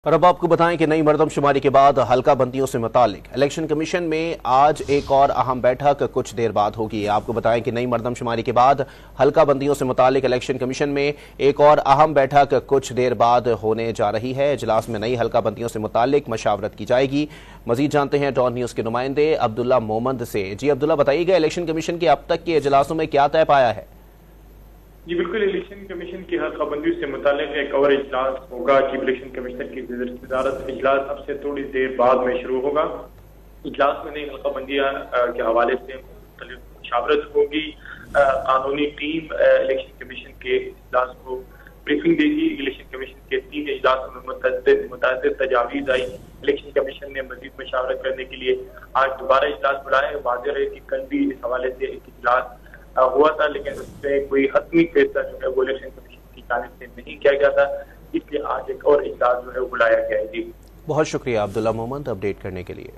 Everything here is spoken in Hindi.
और अब आपको बताएं कि नई मरदमशुमारी के बाद हल्का बंदियों से मुतालिक इलेक्शन कमीशन में आज एक और अहम बैठक कुछ देर बाद होगी। आपको बताएं कि नई मरदमशुमारी के बाद हल्का बंदियों से मुतालिक इलेक्शन कमीशन में एक और अहम बैठक कुछ देर बाद होने जा रही है। इजलास में नई हल्का बंदियों से मुतालिक मशावरत की जाएगी। मजीद जानते हैं डॉन न्यूज के नुमाइंदे अब्दुल्ला मोहम्मद से। जी अब्दुल्ला, बताइएगा इलेक्शन कमीशन के अब तक के इजलासों में क्या तय पाया है? जी बिल्कुल, इलेक्शन कमीशन की हल्काबंदी से मुतालिक एक और इजलास होगा। चीफ इलेक्शन कमिश्नर की सदारत इजलास अब से थोड़ी देर बाद में शुरू होगा। इजलास में नई हल्काबंदियां के हवाले से मुशावरत होगी। कानूनी टीम इलेक्शन कमीशन के इजलास को ब्रीफिंग देगी। इलेक्शन कमीशन के 3 इजलास में मुतअद्दिद तजावीज आई। इलेक्शन कमीशन ने मजीद मुशावरत करने के लिए आज दोबारा इजलास बुलाया है। वाज़ेह है कि कल भी इस हवाले से एक इजलास हुआ था, लेकिन उसमें कोई हतमी फैसला जो है वो इलेक्शन कमीशन की जानिब से नहीं किया गया था। इसलिए आज एक और इजलास जो है बुलाया गया है। जी बहुत शुक्रिया अब्दुल्ला मोहम्मद अपडेट करने के लिए।